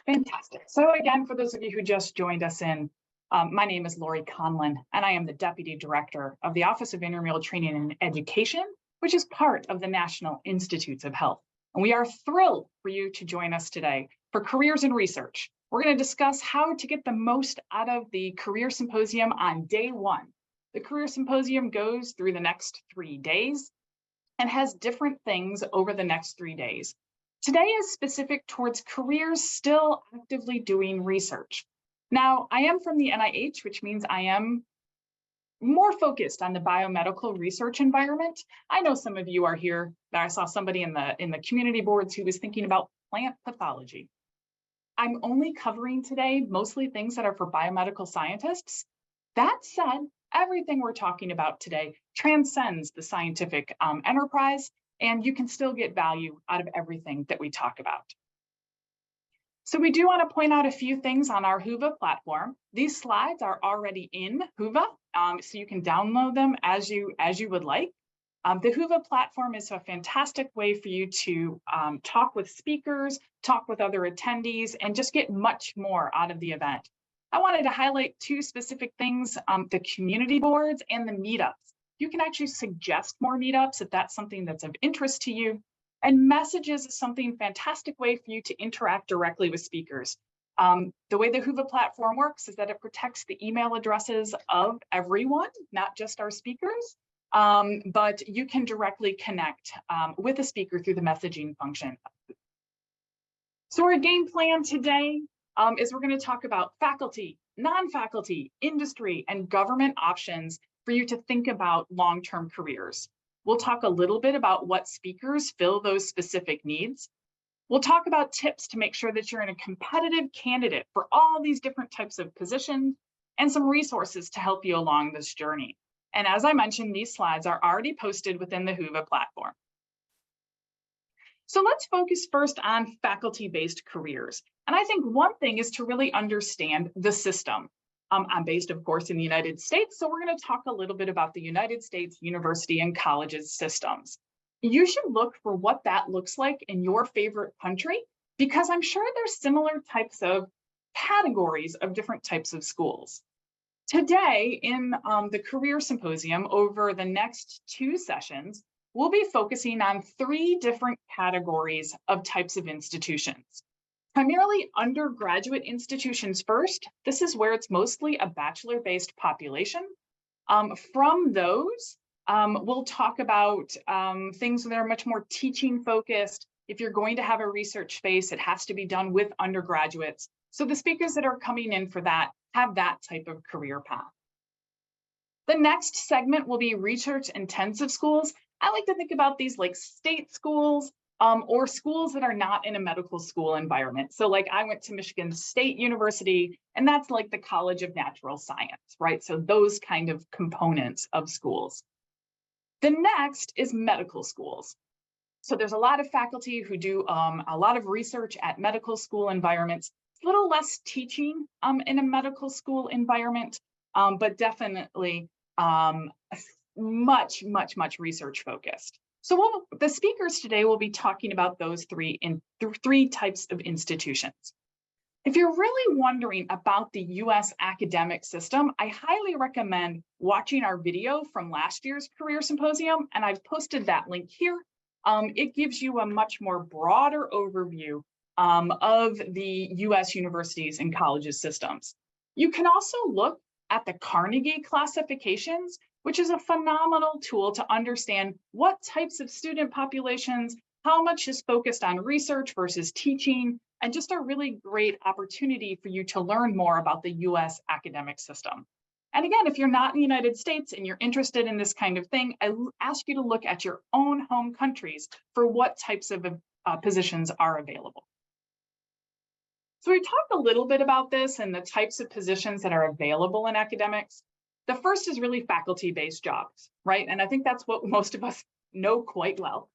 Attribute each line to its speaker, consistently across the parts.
Speaker 1: Fantastic. So again, for those of you who just joined us my name is Lori Conlon, and I am the Deputy Director of the Office of Intramural Training and Education, which is part of the National Institutes of Health. And we are thrilled for you to join us today for Careers in Research. We're going to discuss how to get the most out of the Career Symposium on day one. The Career Symposium goes through the next 3 days and has different things over the next 3 days. Today is specific towards careers still actively doing research. Now, I am from the NIH, which means I am more focused on the biomedical research environment. I know some of you are here. I saw somebody in the community boards who was thinking about plant pathology. I'm only covering today mostly things that are for biomedical scientists. That said, everything we're talking about today transcends the scientific enterprise, and you can still get value out of everything that we talk about. So we do want to point out a few things on our Whova platform. These slides are already in Whova, so you can download them as you would like. The Whova platform is a fantastic way for you to talk with speakers, talk with other attendees, and just get much more out of the event. I wanted to highlight 2 specific things, the community boards and the meetups. You can actually suggest more meetups if that's something that's of interest to you. And messages is something fantastic way for you to interact directly with speakers. The way the Whova platform works is that it protects the email addresses of everyone, not just our speakers, but you can directly connect with a speaker through the messaging function. So our game plan today is we're going to talk about faculty, non-faculty, industry, and government options for you to think about long-term careers. We'll talk a little bit about what speakers fill those specific needs. We'll talk about tips to make sure that you're in a competitive candidate for all these different types of positions and some resources to help you along this journey. And as I mentioned, these slides are already posted within the Whova platform. So let's focus first on faculty-based careers. And I think one thing is to really understand the system. I'm based, of course, in the United States, so we're going to talk a little bit about the United States university and colleges systems. You should look for what that looks like in your favorite country, because I'm sure there's similar types of categories of different types of schools. Today, in the Career Symposium, over the next 2 sessions, we'll be focusing on 3 different categories of types of institutions. Primarily undergraduate institutions first. This is where it's mostly a bachelor-based population. From those, we'll talk about things that are much more teaching focused. If you're going to have a research space, it has to be done with undergraduates. So the speakers that are coming in for that have that type of career path. The next segment will be research intensive schools. I like to think about these like state schools, or schools that are not in a medical school environment. So like I went to Michigan State University, and that's like the College of Natural Science, right? So those kind of components of schools. The next is medical schools. So there's a lot of faculty who do a lot of research at medical school environments. It's a little less teaching in a medical school environment, but definitely much research focused. So the speakers today will be talking about those 3 types of institutions. If you're really wondering about the US academic system, I highly recommend watching our video from last year's Career Symposium, and I've posted that link here. It gives you a much more broader overview of the US universities and colleges systems. You can also look at the Carnegie classifications, which is a phenomenal tool to understand what types of student populations, how much is focused on research versus teaching, and just a really great opportunity for you to learn more about the US academic system. And again, if you're not in the United States and you're interested in this kind of thing, I ask you to look at your own home countries for what types of positions are available. So we talked a little bit about this and the types of positions that are available in academics. The first is really faculty-based jobs, right? And I think that's what most of us know quite well.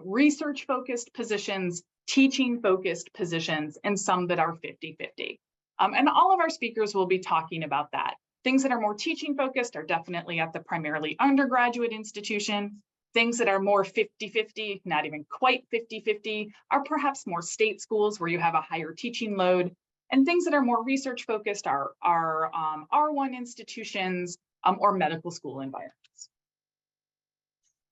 Speaker 1: Research-focused positions, teaching-focused positions, and some that are 50-50. And all of our speakers will be talking about that. Things that are more teaching-focused are definitely at the primarily undergraduate institution. Things that are more 50-50, not even quite 50-50, are perhaps more state schools where you have a higher teaching load. And things that are more research focused are R1 institutions or medical school environments.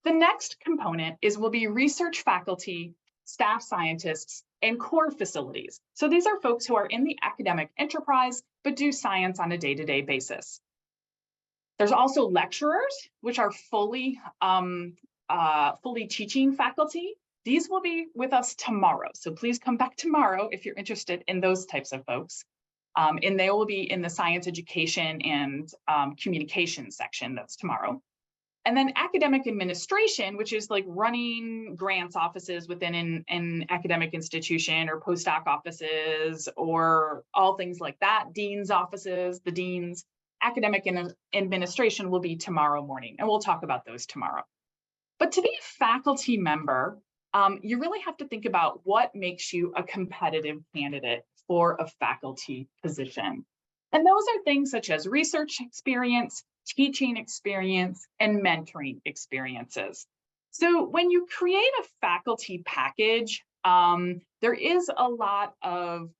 Speaker 1: The next component will be research faculty, staff scientists, and core facilities. So these are folks who are in the academic enterprise, but do science on a day-to-day basis. There's also lecturers, which are fully teaching faculty. These will be with us tomorrow. So please come back tomorrow if you're interested in those types of folks. And they will be in the science education and communication section. That's tomorrow. And then academic administration, which is like running grants offices within an academic institution or postdoc offices or all things like that, dean's offices, the deans. Academic administration will be tomorrow morning, and we'll talk about those tomorrow. But to be a faculty member, you really have to think about what makes you a competitive candidate for a faculty position. And those are things such as research experience, teaching experience, and mentoring experiences. So when you create a faculty package, there is a lot of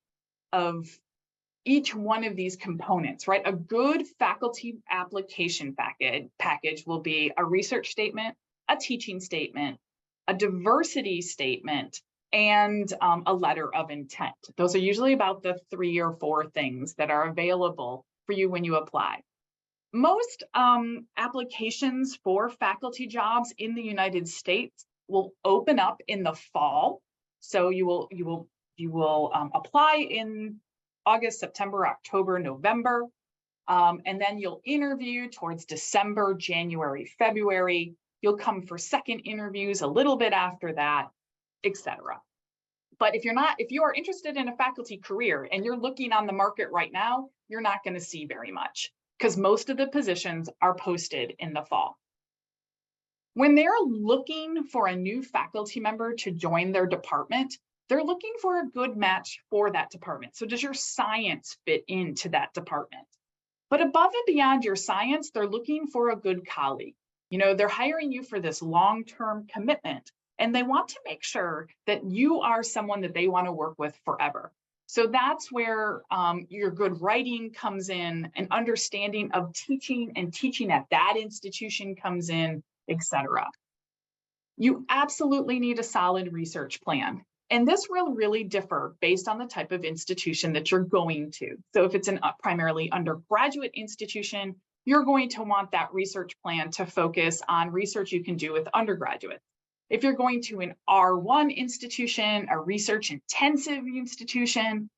Speaker 1: each one of these components, right? A good faculty application package will be a research statement, a teaching statement, a diversity statement, and a letter of intent. Those are usually about the 3 or 4 things that are available for you when you apply. Most applications for faculty jobs in the United States will open up in the fall. So you will apply in August, September, October, November, and then you'll interview towards December, January, February. You'll come for second interviews a little bit after that, etc. But if you are interested in a faculty career and you're looking on the market right now, you're not going to see very much because most of the positions are posted in the fall. When they're looking for a new faculty member to join their department, they're looking for a good match for that department. So does your science fit into that department? But above and beyond your science, they're looking for a good colleague. You know, they're hiring you for this long-term commitment, and they want to make sure that you are someone that they want to work with forever. So that's where your good writing comes in, an understanding of teaching and teaching at that institution comes in, etc. You absolutely need a solid research plan. And this will really differ based on the type of institution that you're going to. So if it's a primarily undergraduate institution, you're going to want that research plan to focus on research you can do with undergraduates. If you're going to an R1 institution, a research intensive institution,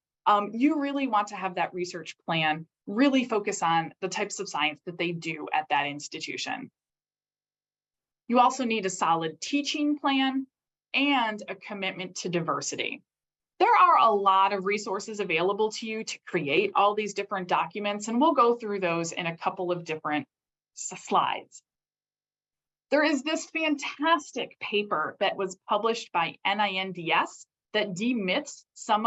Speaker 1: you really want to have that research plan really focus on the types of science that they do at that institution. You also need a solid teaching plan and a commitment to diversity. There are a lot of resources available to you to create all these different documents, and we'll go through those in a couple of different slides. There is this fantastic paper that was published by NINDS that debunks some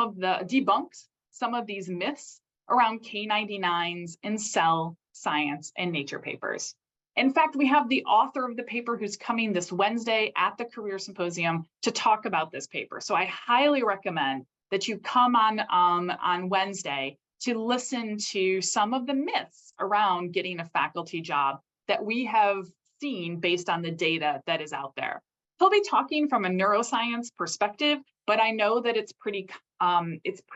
Speaker 1: of these myths around K99s in Cell, Science, and Nature papers. In fact, we have the author of the paper who's coming this Wednesday at the Career Symposium to talk about this paper. So I highly recommend that you come on Wednesday to listen to some of the myths around getting a faculty job that we have seen based on the data that is out there. He'll be talking from a neuroscience perspective, but I know that it's pretty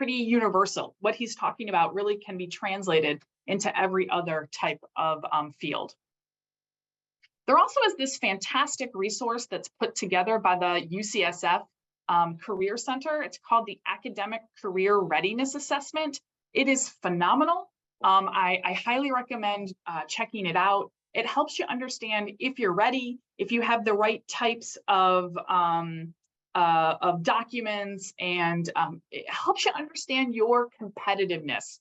Speaker 1: universal. What he's talking about really can be translated into every other type of field. There also is this fantastic resource that's put together by the UCSF Career Center. It's called the Academic Career Readiness Assessment. It is phenomenal. I highly recommend checking it out. It helps you understand if you're ready, if you have the right types of documents, and it helps you understand your competitiveness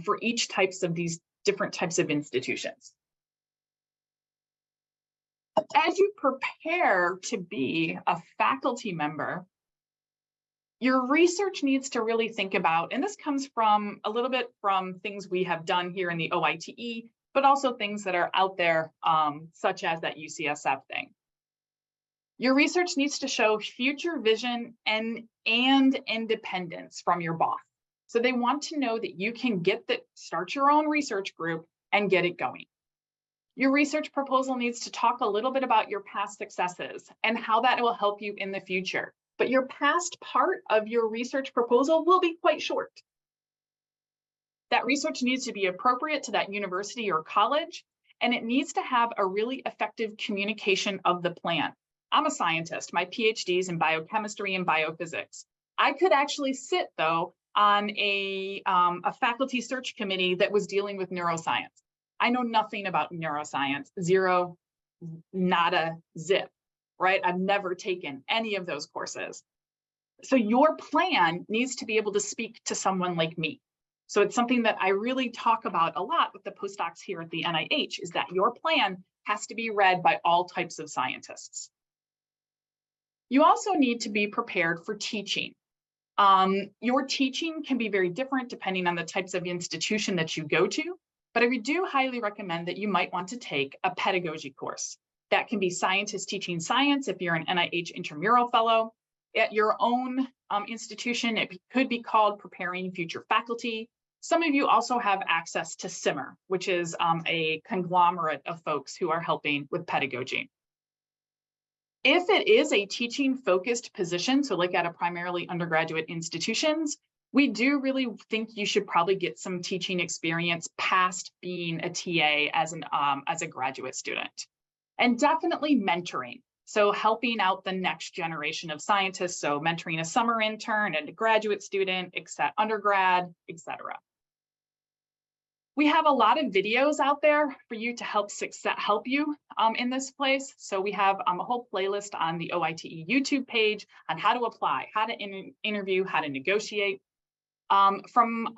Speaker 1: for each types of these different types of institutions. As you prepare to be a faculty member, your research needs to really think about, and this comes from a little bit from things we have done here in the OITE, but also things that are out there, such as that UCSF thing. Your research needs to show future vision and independence from your boss. So they want to know that you can start your own research group and get it going. Your research proposal needs to talk a little bit about your past successes and how that will help you in the future. But your past part of your research proposal will be quite short. That research needs to be appropriate to that university or college, and it needs to have a really effective communication of the plan. I'm a scientist. My PhD is in biochemistry and biophysics. I could actually sit, though, on a faculty search committee that was dealing with neuroscience. I know nothing about neuroscience, zero, nada, zip, right? I've never taken any of those courses. So your plan needs to be able to speak to someone like me. So it's something that I really talk about a lot with the postdocs here at the NIH, is that your plan has to be read by all types of scientists. You also need to be prepared for teaching. Your teaching can be very different depending on the types of institution that you go to, but I do highly recommend that you might want to take a pedagogy course. That can be scientists teaching science if you're an NIH intramural fellow. At your own institution, it could be called Preparing Future Faculty. Some of you also have access to SIMR, which is a conglomerate of folks who are helping with pedagogy. If it is a teaching focused position, so like at a primarily undergraduate institutions, we do really think you should probably get some teaching experience past being a TA as a graduate student. And definitely mentoring. So helping out the next generation of scientists, so mentoring a summer intern and a graduate student, undergrad, etc. We have a lot of videos out there for you to help you in this place. So we have a whole playlist on the OITE YouTube page on how to apply, how to interview, how to negotiate. From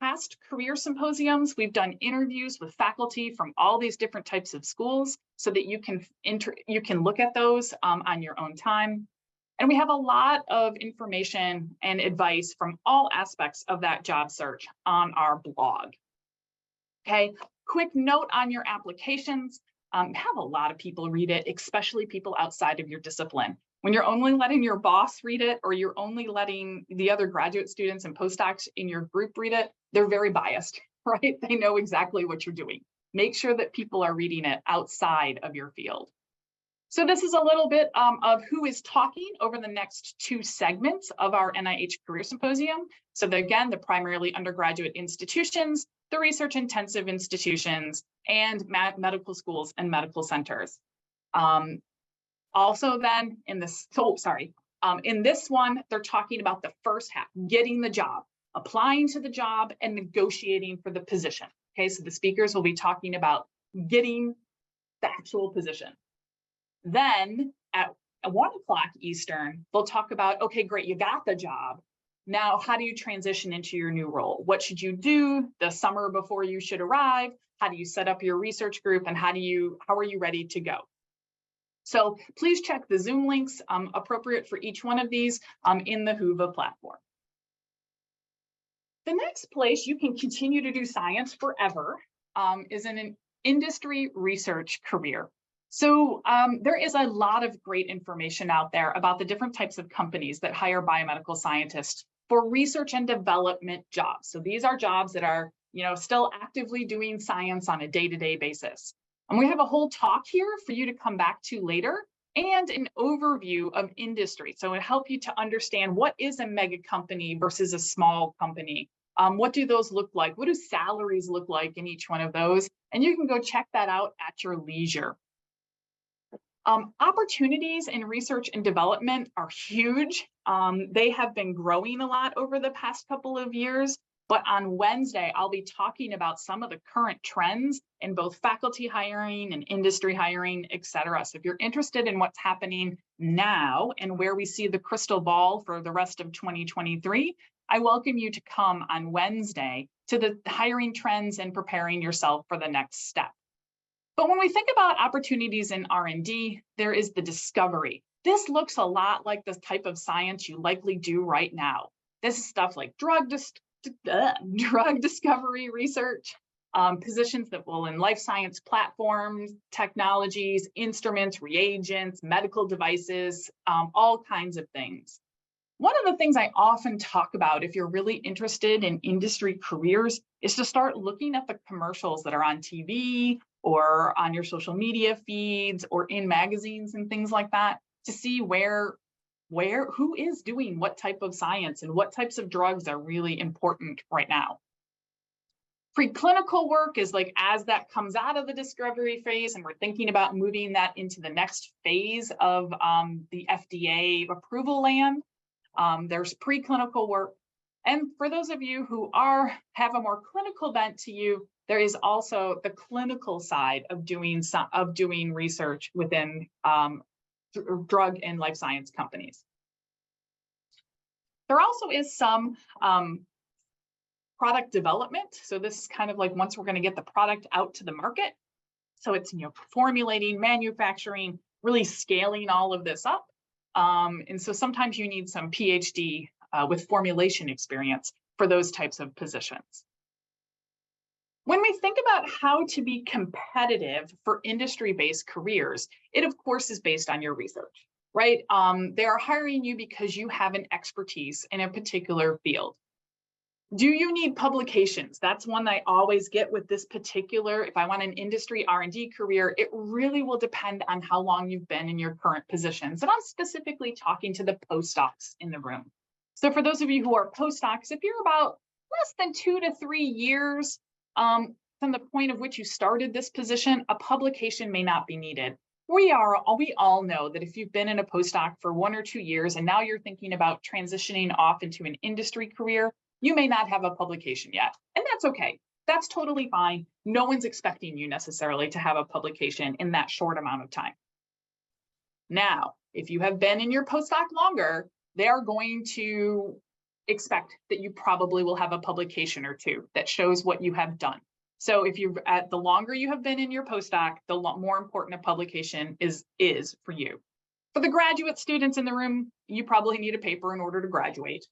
Speaker 1: past career symposiums, we've done interviews with faculty from all these different types of schools so that you can look at those on your own time. And we have a lot of information and advice from all aspects of that job search on our blog. Okay, quick note on your applications. Have a lot of people read it, especially people outside of your discipline. When you're only letting your boss read it, or you're only letting the other graduate students and postdocs in your group read it, they're very biased, right? They know exactly what you're doing. Make sure that people are reading it outside of your field. So this is a little bit of who is talking over the next two segments of our NIH Career Symposium. So again, the primarily undergraduate institutions, the research intensive institutions, and medical schools and medical centers. Also then in this one, they're talking about the first half, getting the job, applying to the job, and negotiating for the position. Okay, so the speakers will be talking about getting the actual position. Then at 1 o'clock Eastern, they'll talk about, okay, great, you got the job. Now, how do you transition into your new role? What should you do the summer before you should arrive? How do you set up your research group, and how are you ready to go? So please check the Zoom links appropriate for each one of these in the Whova platform. The next place you can continue to do science forever is in an industry research career. So there is a lot of great information out there about the different types of companies that hire biomedical scientists for research and development jobs. So these are jobs that are, still actively doing science on a day-to-day basis. And we have a whole talk here for you to come back to later, and an overview of industry. So it'll help you to understand what is a mega company versus a small company. What do those look like? What do salaries look like in each one of those? And you can go check that out at your leisure. Opportunities in research and development are huge. They have been growing a lot over the past couple of years, but on Wednesday, I'll be talking about some of the current trends in both faculty hiring and industry hiring, et cetera. So if you're interested in what's happening now and where we see the crystal ball for the rest of 2023, I welcome you to come on Wednesday to the hiring trends and preparing yourself for the next step. But when we think about opportunities in R&D, there is the discovery. This looks a lot like the type of science you likely do right now. This is stuff like drug discovery research, positions that will in life science platforms, technologies, instruments, reagents, medical devices, all kinds of things. One of the things I often talk about if you're really interested in industry careers is to start looking at the commercials that are on TV or on your social media feeds or in magazines and things like that to see who is doing what type of science and what types of drugs are really important right now. Preclinical work is like as that comes out of the discovery phase and we're thinking about moving that into the next phase of the FDA approval land. There's preclinical work. And for those of you who have a more clinical bent to you, there is also the clinical side of doing research within drug and life science companies. There also is some product development. So this is kind of like once we're going to get the product out to the market. So it's formulating, manufacturing, really scaling all of this up. And so sometimes you need some PhD with formulation experience for those types of positions. When we think about how to be competitive for industry-based careers, it of course is based on your research, right? They are hiring you because you have an expertise in a particular field. Do you need publications? That's one I always get with this particular, if I want an industry R&D career, it really will depend on how long you've been in your current positions. And I'm specifically talking to the postdocs in the room. So for those of you who are postdocs, if you're about less than 2 to 3 years from the point of which you started this position, a publication may not be needed. We all know that if you've been in a postdoc for 1 or 2 years and now you're thinking about transitioning off into an industry career, you may not have a publication yet, and that's okay. That's totally fine. No one's expecting you necessarily to have a publication in that short amount of time. Now, if you have been in your postdoc longer, they are going to expect that you probably will have a publication or two that shows what you have done. So if the longer you have been in your postdoc, the more important a publication is for you. For the graduate students in the room, you probably need a paper in order to graduate.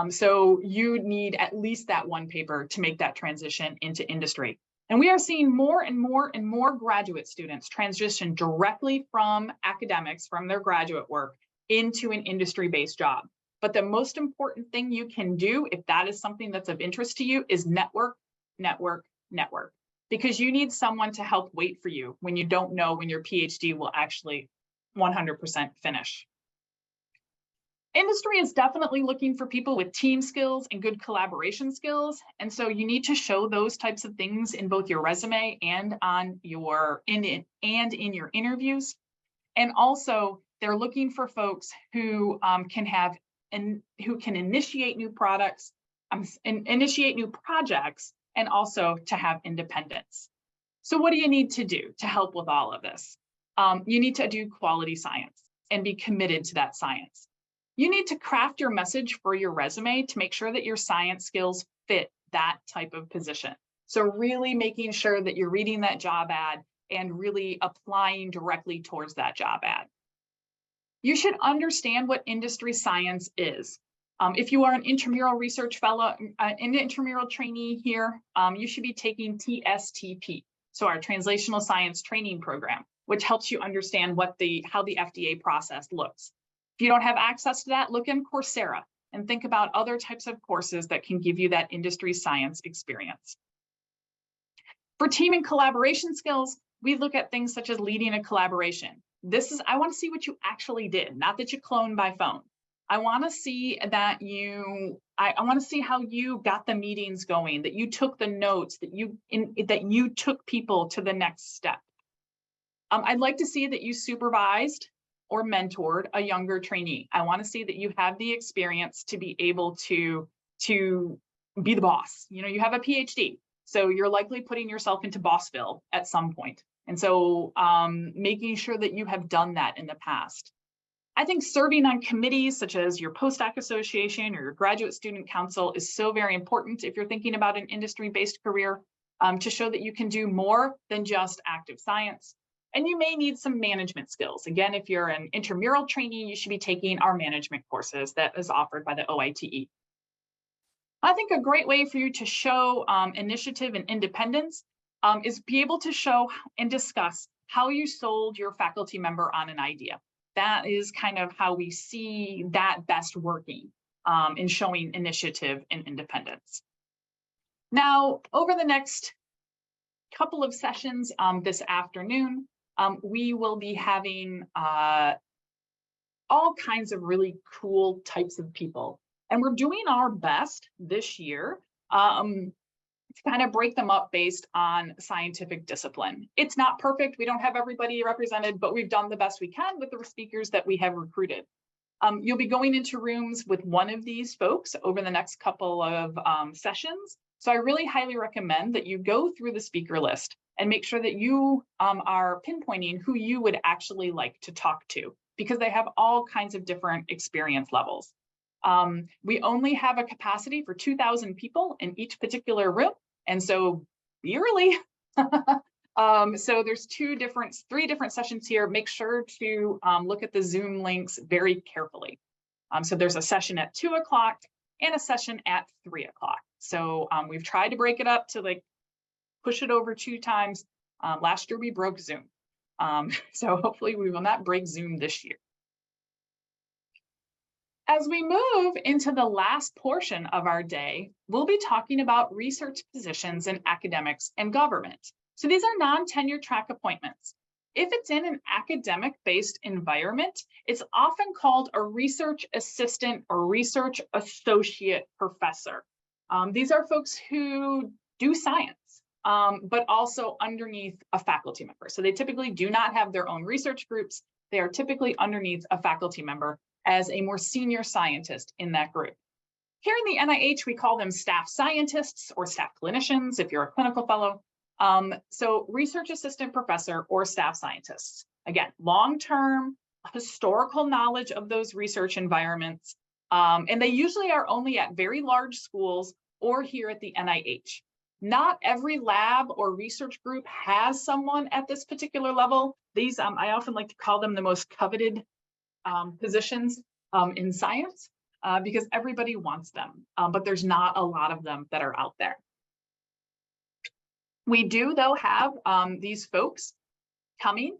Speaker 1: So you need at least that one paper to make that transition into industry. And we are seeing more and more and more graduate students transition directly from academics, from their graduate work, into an industry-based job. But the most important thing you can do, if that is something that's of interest to you, is network, network, network. Because you need someone to help wait for you when you don't know when your PhD will actually 100% finish. Industry is definitely looking for people with team skills and good collaboration skills. And so you need to show those types of things in both your resume and in your interviews. And also they're looking for folks who can initiate new products, initiate new projects, and also to have independence. So what do you need to do to help with all of this? You need to do quality science and be committed to that science. You need to craft your message for your resume to make sure that your science skills fit that type of position. So really making sure that you're reading that job ad and really applying directly towards that job ad. You should understand what industry science is. If you are an intramural research fellow, an intramural trainee here, you should be taking TSTP, so our Translational Science Training Program, which helps you understand how the FDA process looks. If you don't have access to that, look in Coursera and think about other types of courses that can give you that industry science experience. For team and collaboration skills, we look at things such as leading a collaboration. I want to see what you actually did, not that you cloned by phone. I want to see that I want to see how you got the meetings going, that you took the notes, that you took people to the next step. I'd like to see that you supervised or mentored a younger trainee. I want to see that you have the experience to be able to be the boss. You have a PhD, so you're likely putting yourself into bossville at some point. And so making sure that you have done that in the past. I think serving on committees such as your postdoc association or your graduate student council is so very important if you're thinking about an industry-based career to show that you can do more than just active science. And you may need some management skills. Again, if you're an intramural trainee, you should be taking our management courses that is offered by the OITE. I think a great way for you to show initiative and independence is be able to show and discuss how you sold your faculty member on an idea. That is kind of how we see that best working in showing initiative and independence. Now, over the next couple of sessions this afternoon, we will be having all kinds of really cool types of people. And we're doing our best this year to kind of break them up based on scientific discipline. It's not perfect. We don't have everybody represented, but we've done the best we can with the speakers that we have recruited. You'll be going into rooms with one of these folks over the next couple of sessions. So I really highly recommend that you go through the speaker list and make sure that you are pinpointing who you would actually like to talk to, because they have all kinds of different experience levels. We only have a capacity for 2,000 people in each particular room, and so be early. So there's three different sessions here. Make sure to look at the Zoom links very carefully. So there's a session at 2 o'clock and a session at 3 o'clock. So we've tried to break it up to like push it over 2 times. Last year we broke Zoom. So hopefully we will not break Zoom this year. As we move into the last portion of our day, we'll be talking about research positions in academics and government. So these are non-tenure track appointments. If it's in an academic-based environment, it's often called a research assistant or research associate professor. These are folks who do science, but also underneath a faculty member. So they typically do not have their own research groups. They are typically underneath a faculty member as a more senior scientist in that group. Here in the NIH, we call them staff scientists or staff clinicians if you're a clinical fellow. So research assistant professor or staff scientists. Again, long-term historical knowledge of those research environments. And they usually are only at very large schools or here at the NIH. Not every lab or research group has someone at this particular level. These, I often like to call them the most coveted positions in science because everybody wants them, but there's not a lot of them that are out there. We do, though, have these folks coming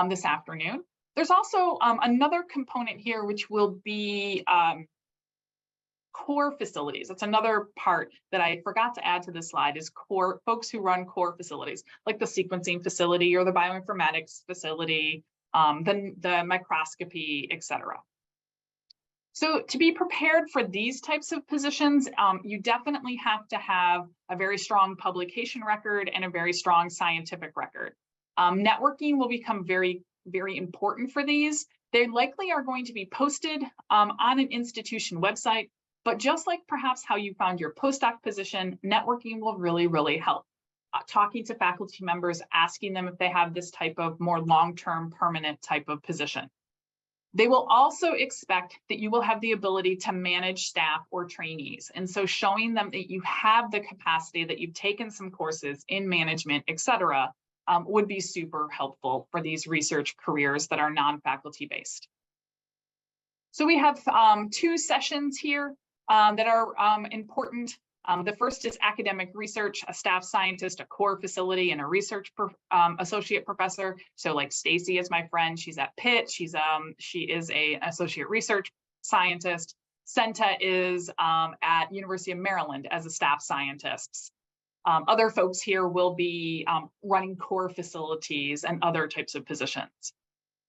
Speaker 1: this afternoon. There's also another component here, which will be core facilities. That's another part that I forgot to add to this slide is core folks who run core facilities, like the sequencing facility or the bioinformatics facility, the microscopy, etc. So to be prepared for these types of positions, you definitely have to have a very strong publication record and a very strong scientific record. Networking will become very, very important for these. They likely are going to be posted on an institution website, but just like perhaps how you found your postdoc position, networking will really, really help. Talking to faculty members, asking them if they have this type of more long-term permanent type of position. They will also expect that you will have the ability to manage staff or trainees. And so showing them that you have the capacity, that you've taken some courses in management, et cetera, would be super helpful for these research careers that are non-faculty based. So we have 2 sessions here that are important. The first is academic research, a staff scientist, a core facility, and a research associate professor. So like Stacy is my friend, she's at Pitt, she is an associate research scientist. Senta is at University of Maryland as a staff scientist. Other folks here will be running core facilities and other types of positions.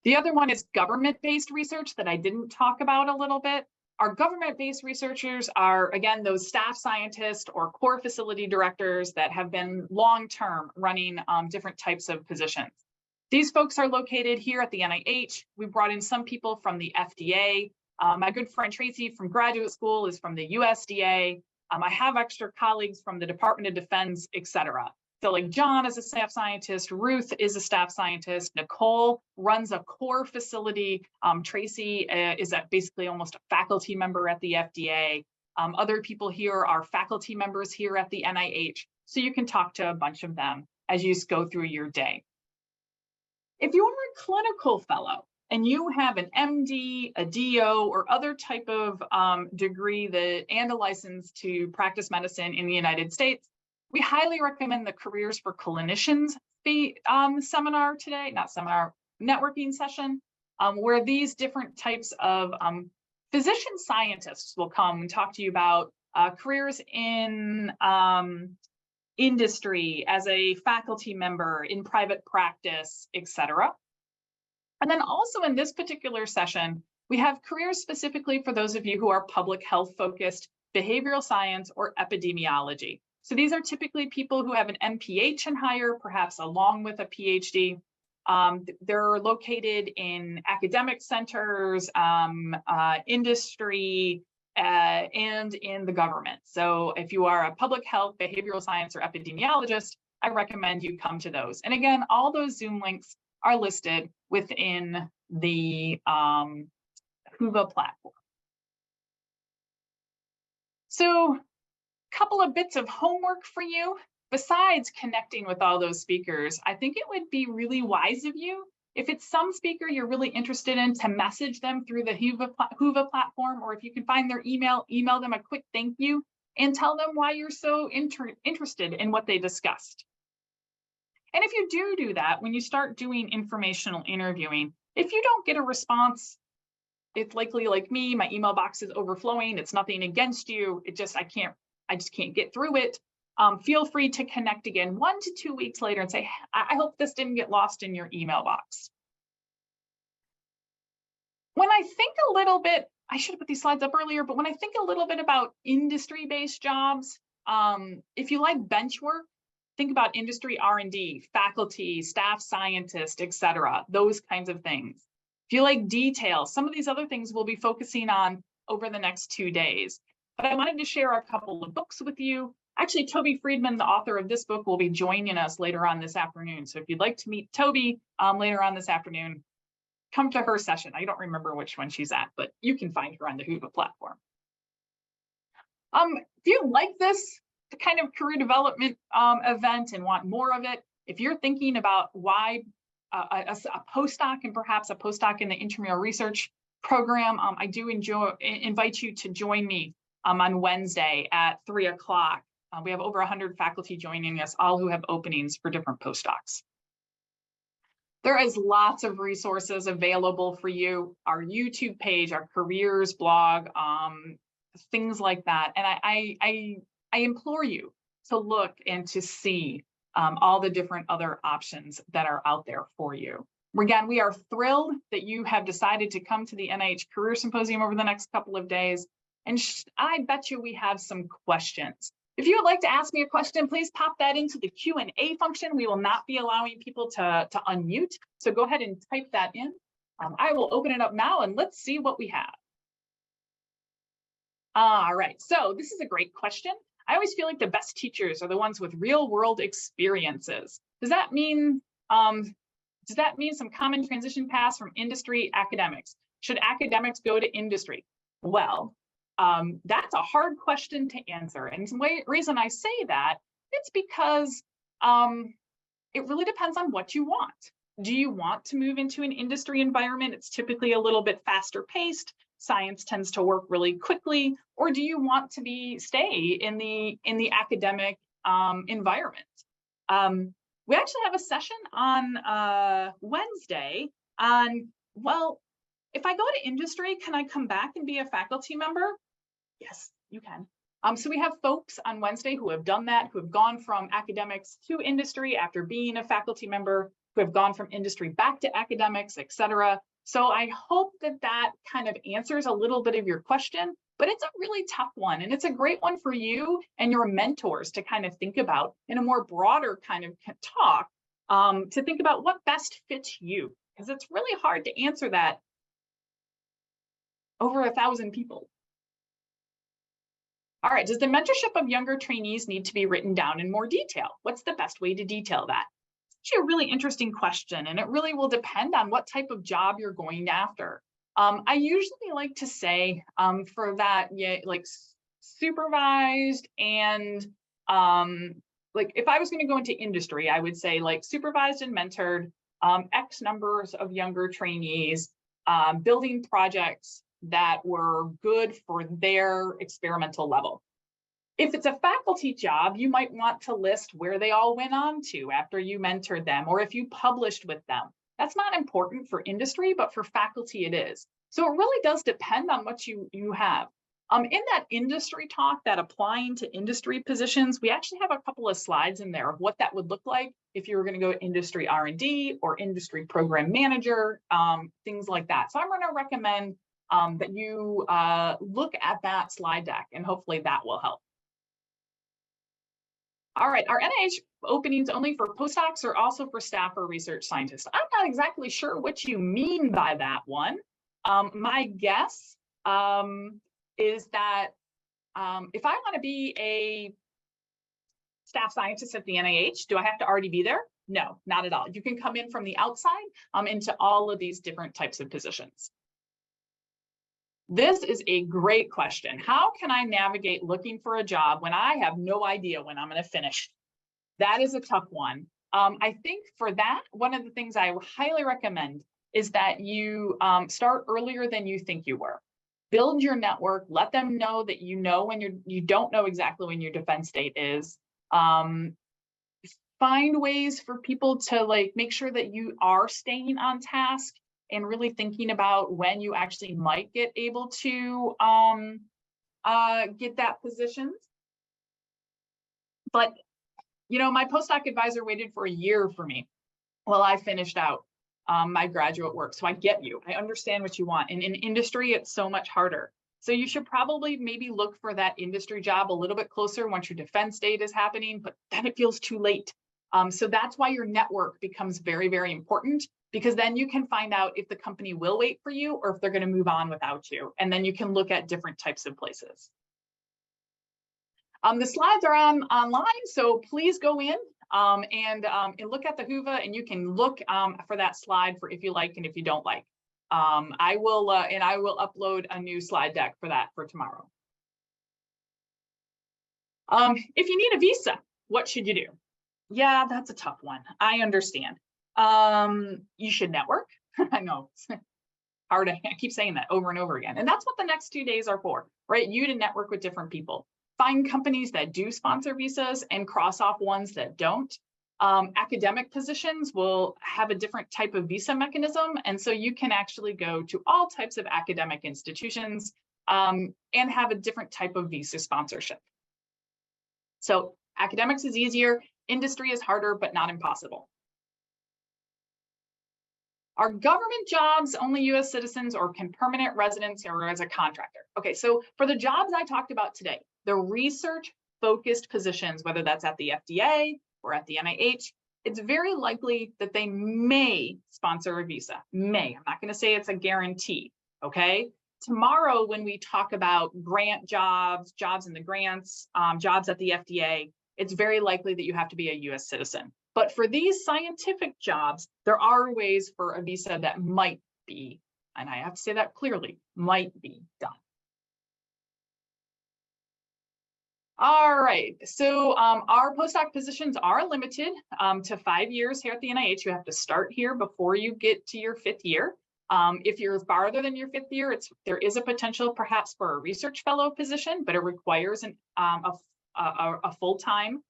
Speaker 1: The other one is government-based research that I didn't talk about a little bit. Our government-based researchers are, again, those staff scientists or core facility directors that have been long-term running different types of positions. These folks are located here at the NIH. We brought in some people from the FDA. My good friend Tracy from graduate school is from the USDA. I have extra colleagues from the Department of Defense, et cetera. So like John is a staff scientist, Ruth is a staff scientist, Nicole runs a core facility, Tracy is basically almost a faculty member at the FDA. Other people here are faculty members here at the NIH. So you can talk to a bunch of them as you go through your day. If you're a clinical fellow and you have an MD, a DO, or other type of degree and a license to practice medicine in the United States, We highly recommend the Careers for Clinicians seminar today, not seminar, networking session, where these different types of physician scientists will come and talk to you about careers in industry, as a faculty member, in private practice, etc. And then also in this particular session, we have careers specifically for those of you who are public health focused, behavioral science, or epidemiology. So these are typically people who have an MPH and higher, perhaps along with a PhD. They're located in academic centers, industry, and in the government. So if you are a public health, behavioral science, or epidemiologist, I recommend you come to those. And again, all those Zoom links are listed within the Whova platform. So a couple of bits of homework for you. Besides connecting with all those speakers, I think it would be really wise of you, if it's some speaker you're really interested in, to message them through the Whova platform, or if you can find their email, email them a quick thank you and tell them why you're so interested in what they discussed. And if you do that, when you start doing informational interviewing, if you don't get a response, it's likely like me, my email box is overflowing. It's nothing against you. I just can't get through it. Feel free to connect again 1 to 2 weeks later and say, I hope this didn't get lost in your email box. When I think a little bit, I should have put these slides up earlier, but when I think a little bit about industry-based jobs, if you like bench work, think about industry R&D, faculty, staff scientist, etc., those kinds of things. If you like details, some of these other things we'll be focusing on over the next 2 days. But I wanted to share a couple of books with you. Actually, Toby Friedman, the author of this book, will be joining us later on this afternoon. So if you'd like to meet Toby later on this afternoon, come to her session. I don't remember which one she's at, but you can find her on the Whova platform. If you like this kind of career development event and want more of it, if you're thinking about why a postdoc and perhaps a postdoc in the intramural research program, I do invite you to join me on Wednesday at 3 o'clock. We have over 100 faculty joining us, all who have openings for different postdocs. There is lots of resources available for you, our YouTube page, our careers blog, things like that. And I implore you to look and to see all the different other options that are out there for you. Again, we are thrilled that you have decided to come to the NIH Career Symposium over the next couple of days. And I bet you we have some questions. If you would like to ask me a question, please pop that into the Q&A function. We will not be allowing people to unmute. So go ahead and type that in. I will open it up now and let's see what we have. All right, so this is a great question. I always feel like the best teachers are the ones with real world experiences. Does that mean some common transition paths from industry academics? Should academics go to industry? Well, that's a hard question to answer. And the reason I say that, it's because it really depends on what you want. Do you want to move into an industry environment? It's typically a little bit faster paced. Science tends to work really quickly. Or do you want to stay in the academic environment? We actually have a session on Wednesday on, well, if I go to industry, can I come back and be a faculty member? Yes, you can. So we have folks on Wednesday who have done that, who have gone from academics to industry after being a faculty member, who have gone from industry back to academics, et cetera. So I hope that kind of answers a little bit of your question, but it's a really tough one. And it's a great one for you and your mentors to kind of think about in a more broader kind of talk, to think about what best fits you, because it's really hard to answer that over 1,000 people. All right, does the mentorship of younger trainees need to be written down in more detail? What's the best way to detail that? It's actually a really interesting question, and it really will depend on what type of job you're going after. I usually like to say for that, like supervised and like if I was going to go into industry, I would say like supervised and mentored X numbers of younger trainees, building projects that were good for their experimental level. If it's a faculty job, you might want to list where they all went on to after you mentored them, or if you published with them. That's not important for industry, but for faculty it is. So it really does depend on what you have. In that industry talk, that applying to industry positions, we actually have a couple of slides in there of what that would look like if you were going to go industry R&D or industry program manager, things like that. So I'm going to recommend that you look at that slide deck, and hopefully that will help. All right, our NIH openings only for postdocs or also for staff or research scientists? I'm not exactly sure what you mean by that one. My guess is that if I want to be a staff scientist at the NIH, do I have to already be there? No, not at all. You can come in from the outside into all of these different types of positions. This is a great question. How can I navigate looking for a job when I have no idea when I'm going to finish? That is a tough one. I think for that, one of the things I highly recommend is that you start earlier than you think you were. Build your network, let them know that you know when you don't know exactly when your defense date is. Find ways for people to make sure that you are staying on task and really thinking about when you actually might get able to get that position. But, my postdoc advisor waited for a year for me while I finished out my graduate work. So I get you. I understand what you want. And in industry, it's so much harder. So you should probably maybe look for that industry job a little bit closer once your defense date is happening, but then it feels too late. So that's why your network becomes very, very important, because then you can find out if the company will wait for you or if they're going to move on without you. And then you can look at different types of places. The slides are online, so please go in and look at the Whova, and you can look for that slide for if you like and if you don't like. I will upload a new slide deck for that for tomorrow. If you need a visa, what should you do? Yeah, that's a tough one. I understand. You should network. I know it's hard. I keep saying that over and over again. And that's what the next 2 days are for, right? You to network with different people. Find companies that do sponsor visas and cross off ones that don't. Academic positions will have a different type of visa mechanism. And so you can actually go to all types of academic institutions and have a different type of visa sponsorship. So academics is easier. Industry is harder, but not impossible. Are government jobs only US citizens, or can permanent residents or as a contractor? Okay, so for the jobs I talked about today, the research-focused positions, whether that's at the FDA or at the NIH, it's very likely that they may sponsor a visa. May. I'm not going to say it's a guarantee, okay? Tomorrow, when we talk about grant jobs, jobs in the grants, jobs at the FDA, it's very likely that you have to be a US citizen. But for these scientific jobs, there are ways for a visa that might be, and I have to say that clearly, might be done. All right, so our postdoc positions are limited to 5 years here at the NIH. You have to start here before you get to your 5th year. If you're farther than your 5th year, there is a potential perhaps for a research fellow position, but it requires a full-time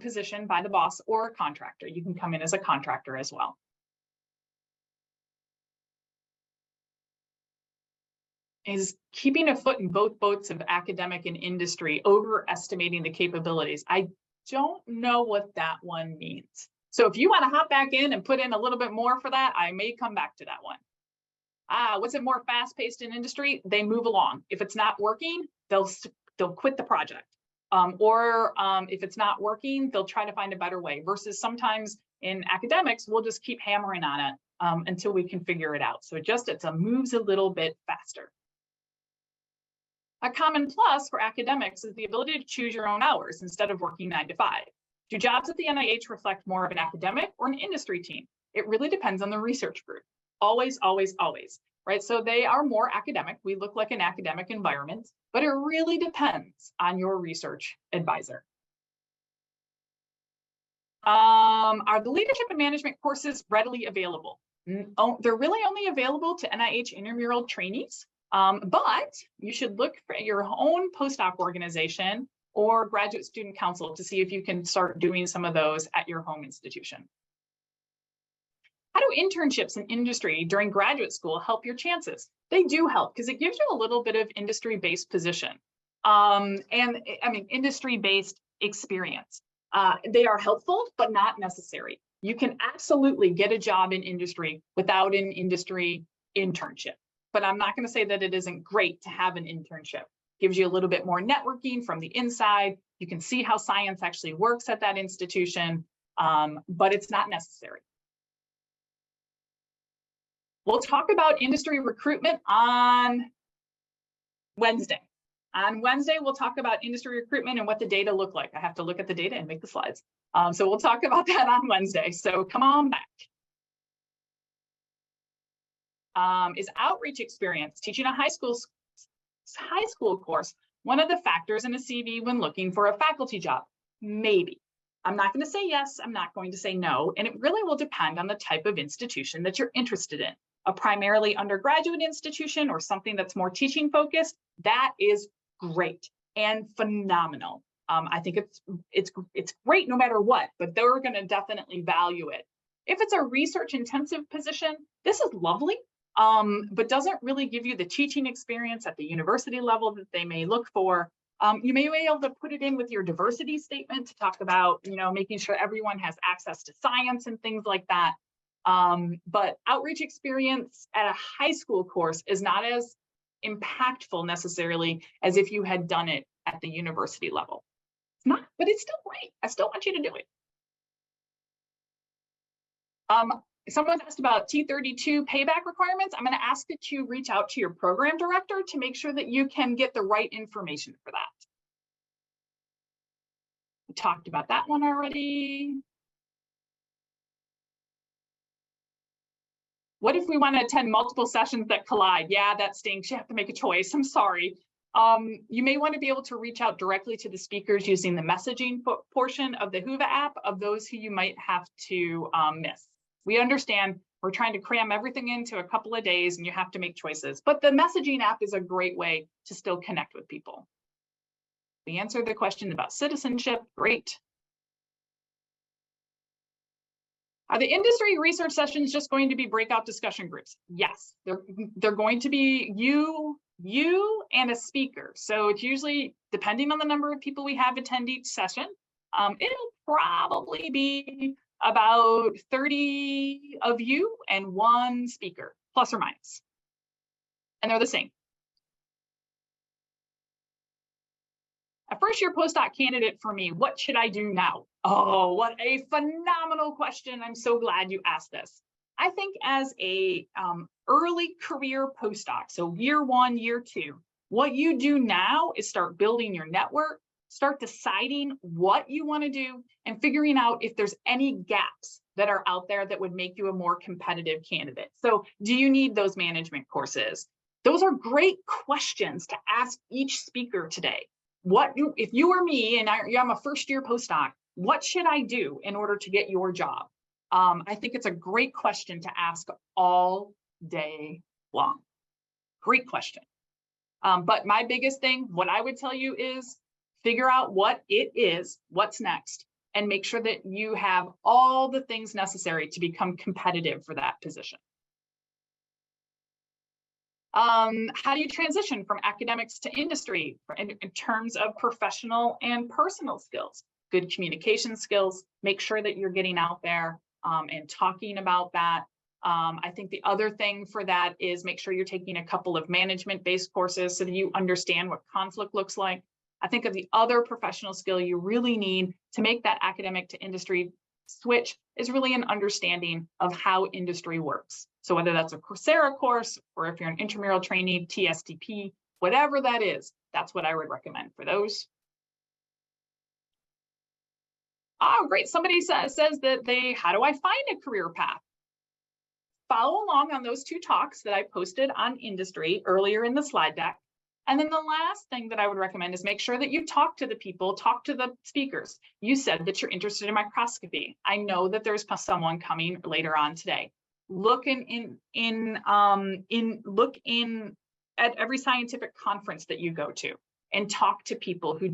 Speaker 1: position by the boss or a contractor. You can come in as a contractor as well. Is keeping a foot in both boats of academic and industry, overestimating the capabilities? I don't know what that one means. So if you want to hop back in and put in a little bit more for that, I may come back to that one. Was it more fast-paced in industry? They move along. If it's not working, they'll quit the project. Or if it's not working, they'll try to find a better way, versus sometimes in academics, we'll just keep hammering on it until we can figure it out. So it moves a little bit faster. A common plus for academics is the ability to choose your own hours instead of working 9 to 5. Do jobs at the NIH reflect more of an academic or an industry team? It really depends on the research group. Always, always, always, right? So they are more academic. We look like an academic environment, but it really depends on your research advisor. Are the leadership and management courses readily available? They're really only available to NIH intramural trainees. But you should look for your own postdoc organization or graduate student council to see if you can start doing some of those at your home institution. How do internships in industry during graduate school help your chances? They do help because it gives you a little bit of industry-based position industry-based experience. They are helpful, but not necessary. You can absolutely get a job in industry without an industry internship, but I'm not going to say that it isn't great to have an internship. Gives you a little bit more networking from the inside. You can see how science actually works at that institution, but it's not necessary. We'll talk about industry recruitment on Wednesday. On Wednesday, we'll talk about industry recruitment and what the data look like. I have to look at the data and make the slides. So we'll talk about that on Wednesday. So come on back. Is outreach experience teaching a high school course one of the factors in a CV when looking for a faculty job? Maybe. I'm not going to say yes. I'm not going to say no. And it really will depend on the type of institution that you're interested in. A primarily undergraduate institution or something that's more teaching focused, that is great and phenomenal. I think it's great no matter what, but they're going to definitely value it. If it's a research intensive position, this is lovely, but doesn't really give you the teaching experience at the university level that they may look for. You may be able to put it in with your diversity statement to talk about, making sure everyone has access to science and things like that. But outreach experience at a high school course is not as impactful necessarily as if you had done it at the university level. It's not, but it's still great. I still want you to do it. Someone asked about T32 payback requirements. I'm going to ask that you reach out to your program director to make sure that you can get the right information for that. We talked about that one already. What if we want to attend multiple sessions that collide? Yeah, that stinks. You have to make a choice. I'm sorry. You may want to be able to reach out directly to the speakers using the messaging portion of the Whova app of those who you might have to miss. We understand we're trying to cram everything into a couple of days and you have to make choices, but the messaging app is a great way to still connect with people. We answered the question about citizenship. Great. Are the industry research sessions just going to be breakout discussion groups? Yes, they're going to be you and a speaker. So it's usually, depending on the number of people we have attend each session, it'll probably be about 30 of you and one speaker, plus or minus. And they're the same. A first-year postdoc candidate for me, what should I do now? Oh, what a phenomenal question. I'm so glad you asked this. I think as a early career postdoc, so year 1, year 2, what you do now is start building your network, start deciding what you want to do, and figuring out if there's any gaps that are out there that would make you a more competitive candidate. So do you need those management courses? Those are great questions to ask each speaker today. If you were me and I'm a first-year postdoc, what should I do in order to get your job? I think it's a great question to ask all day long. Great question. But my biggest thing, what I would tell you is figure out what it is, what's next, and make sure that you have all the things necessary to become competitive for that position. How do you transition from academics to industry in terms of professional and personal skills? Good communication skills, make sure that you're getting out there and talking about that. I think the other thing for that is make sure you're taking a couple of management-based courses so that you understand what conflict looks like. I think of the other professional skill you really need to make that academic to industry switch is really an understanding of how industry works. So whether that's a Coursera course or if you're an intramural trainee, TSTP, whatever that is, that's what I would recommend for those. Oh, great. Somebody says that how do I find a career path? Follow along on those 2 talks that I posted on industry earlier in the slide deck. And then the last thing that I would recommend is make sure that you talk to the people, talk to the speakers. You said that you're interested in microscopy. I know that there's someone coming later on today. Look look at every scientific conference that you go to and talk to people who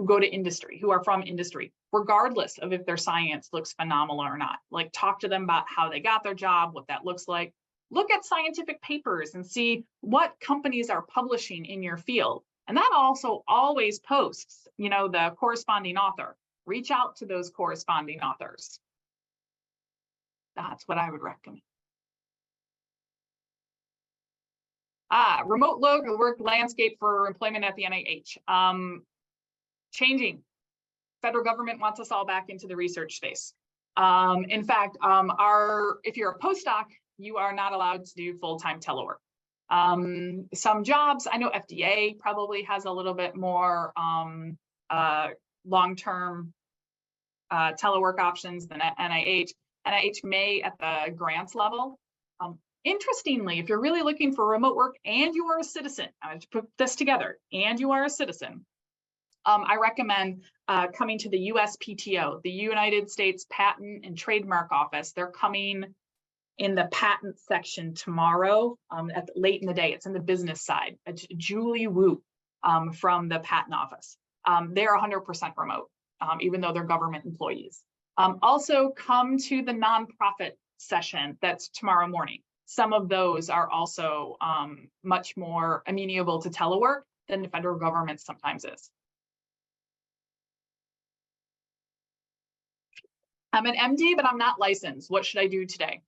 Speaker 1: go to industry, who are from industry, regardless of if their science looks phenomenal or not. Like, talk to them about how they got their job, what that looks like. Look at scientific papers and see what companies are publishing in your field. And that also always posts, the corresponding author. Reach out to those corresponding authors. That's what I would recommend. Remote work landscape for employment at the NIH. Changing. Federal government wants us all back into the research space. In fact, if you're a postdoc, you are not allowed to do full-time telework. Some jobs, I know FDA probably has a little bit more long-term telework options than NIH. NIH may at the grants level. Interestingly, if you're really looking for remote work and you are a citizen, I have to put this together, and you are a citizen, I recommend coming to the USPTO, the United States Patent and Trademark Office. They're coming in the patent section tomorrow late in the day. It's in the business side. It's Julie Wu from the patent office. They're 100% remote, even though they're government employees. Also come to the nonprofit session that's tomorrow morning. Some of those are also much more amenable to telework than the federal government sometimes is. I'm an MD, but I'm not licensed. What should I do today?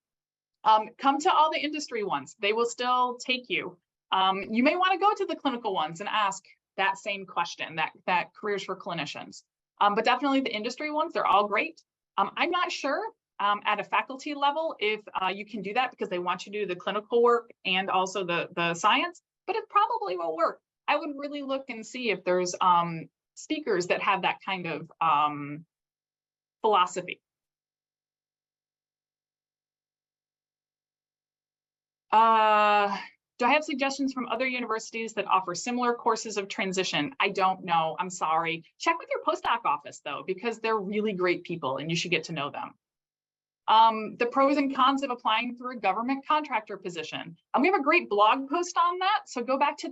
Speaker 1: Come to all the industry ones. They will still take you. You may want to go to the clinical ones and ask that same question, that careers for clinicians. But definitely the industry ones, they're all great. I'm not sure at a faculty level if you can do that because they want you to do the clinical work and also the science, but it probably will work. I would really look and see if there's speakers that have that kind of philosophy. Do I have suggestions from other universities that offer similar courses of transition? I don't know. I'm sorry. Check with your postdoc office, though, because they're really great people and you should get to know them. The pros and cons of applying through a government contractor position. We have a great blog post on that. So go back to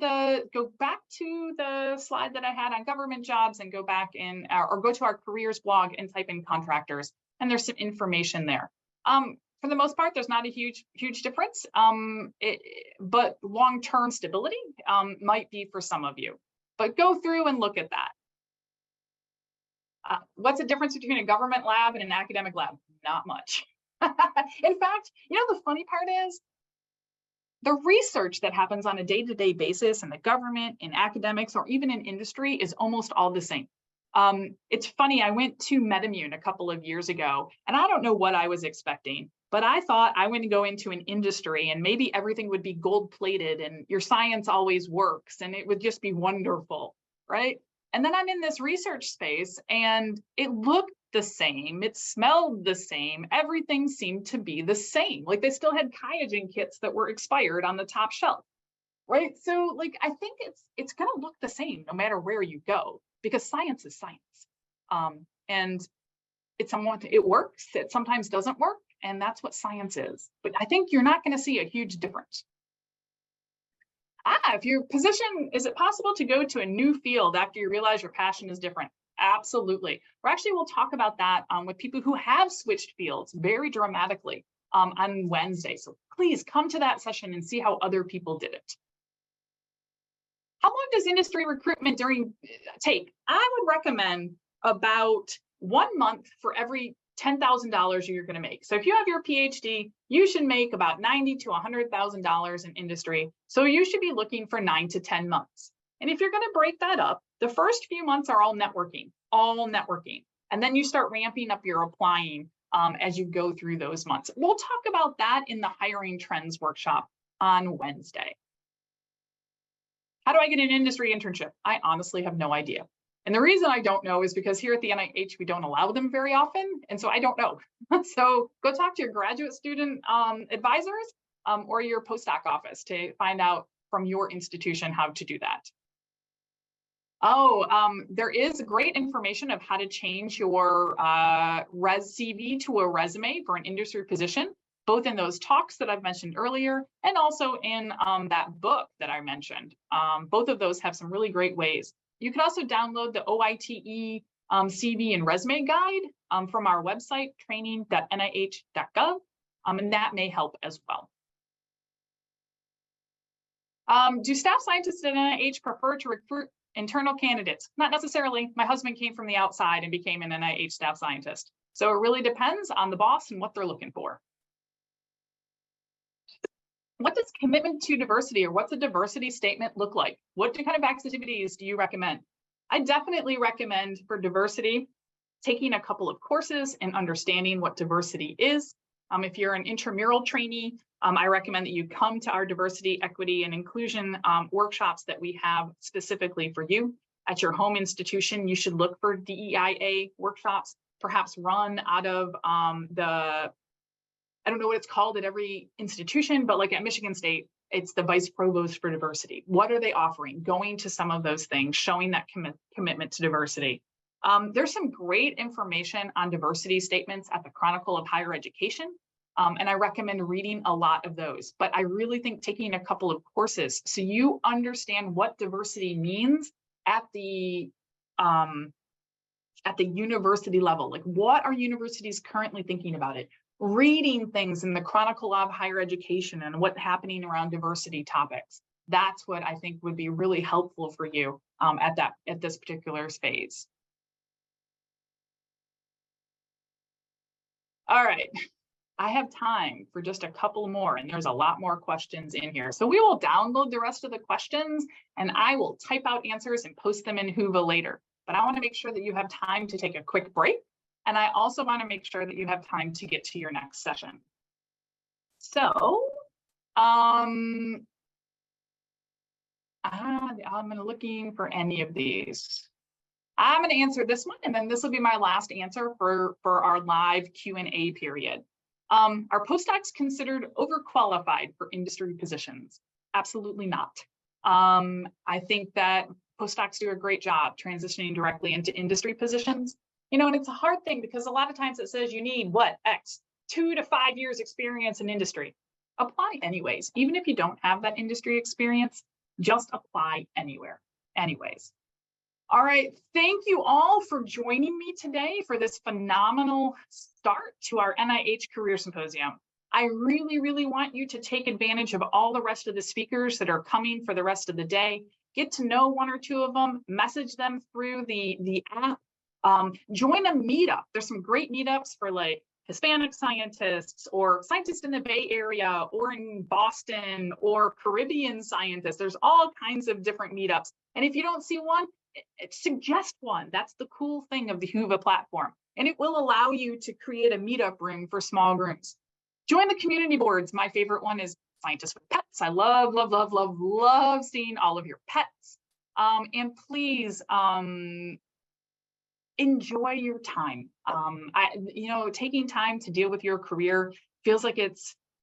Speaker 1: the slide that I had on government jobs and go back in or go to our careers blog and type in contractors. And there's some information there. For the most part, there's not a huge difference, but long-term stability might be for some of you. But go through and look at that. What's the difference between a government lab and an academic lab? Not much. In fact, the funny part is the research that happens on a day-to-day basis in the government, in academics, or even in industry is almost all the same. It's funny, I went to MedImmune a couple of years ago, and I don't know what I was expecting, but I thought I would go into an industry and maybe everything would be gold-plated and your science always works and it would just be wonderful, right? And then I'm in this research space and it looked the same, it smelled the same, everything seemed to be the same. Like they still had QIAGEN kits that were expired on the top shelf, right? So like, I think it's gonna look the same no matter where you go because science is science. And it works, it sometimes doesn't work, and that's what science is. But I think you're not gonna see a huge difference. If your position, is it possible to go to a new field after you realize your passion is different? Absolutely. We'll talk about that with people who have switched fields very dramatically on Wednesday. So please come to that session and see how other people did it. How long does industry recruitment take? I would recommend about 1 month for every $10,000 you're going to make. So if you have your PhD, you should make about $90,000 to $100,000 in industry. So you should be looking for 9 to 10 months. And if you're going to break that up, the first few months are all networking. And then you start ramping up your applying as you go through those months. We'll talk about that in the hiring trends workshop on Wednesday. How do I get an industry internship? I honestly have no idea. And the reason I don't know is because here at the NIH, we don't allow them very often. And so I don't know. So go talk to your graduate student advisors or your postdoc office to find out from your institution how to do that. There is great information of how to change your CV to a resume for an industry position, both in those talks that I've mentioned earlier and also in that book that I mentioned. Both of those have some really great ways You can also download the OITE CV and resume guide from our website, training.nih.gov, and that may help as well. Do staff scientists at NIH prefer to recruit internal candidates? Not necessarily. My husband came from the outside and became an NIH staff scientist. So it really depends on the boss and what they're looking for. What does commitment to diversity, or what's a diversity statement look like? What kind of activities do you recommend? I definitely recommend for diversity, taking a couple of courses and understanding what diversity is. If you're an intramural trainee, I recommend that you come to our diversity, equity, and inclusion workshops that we have specifically for you. At your home institution, you should look for DEIA workshops, perhaps run out of I don't know what it's called at every institution, but like at Michigan State, it's the vice provost for diversity. What are they offering? Going to some of those things, showing that commitment to diversity. There's some great information on diversity statements at the Chronicle of Higher Education, and I recommend reading a lot of those. But I really think taking a couple of courses so you understand what diversity means at the university level. Like, what are universities currently thinking about it? Reading things in the Chronicle of Higher Education and what's happening around diversity topics. That's what I think would be really helpful for you at this particular phase. All right, I have time for just a couple more, and there's a lot more questions in here. So we will download the rest of the questions, and I will type out answers and post them in Whova later. But I want to make sure that you have time to take a quick break. And I also want to make sure that you have time to get to your next session. So I'm looking for any of these. I'm going to answer this one, and then this will be my last answer for our live Q&A period. Are postdocs considered overqualified for industry positions? Absolutely not. I think that postdocs do a great job transitioning directly into industry positions. You know, and it's a hard thing because a lot of times it says you need what, X, 2 to 5 years experience in industry. Apply anyways. Even if you don't have that industry experience, just apply anyways. All right, thank you all for joining me today for this phenomenal start to our NIH Career Symposium. I really, really want you to take advantage of all the rest of the speakers that are coming for the rest of the day. Get to know 1 or 2 of them, message them through the app. Join a meetup. There's some great meetups for like Hispanic scientists or scientists in the Bay Area or in Boston or Caribbean scientists. There's all kinds of different meetups. And if you don't see one, suggest one. That's the cool thing of the Whova platform. And it will allow you to create a meetup room for small groups. Join the community boards. My favorite one is Scientists with Pets. I love seeing all of your pets. And please, enjoy your time. Taking time to deal with your career feels like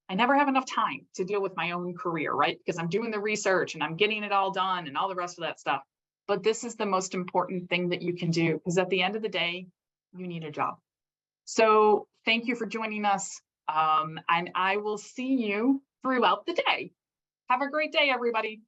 Speaker 1: I never have enough time to deal with my own career, right? Because I'm doing the research and I'm getting it all done and all the rest of that stuff. But this is the most important thing that you can do, because at the end of the day, you need a job. So thank you for joining us. And I will see you throughout the day. Have a great day, everybody.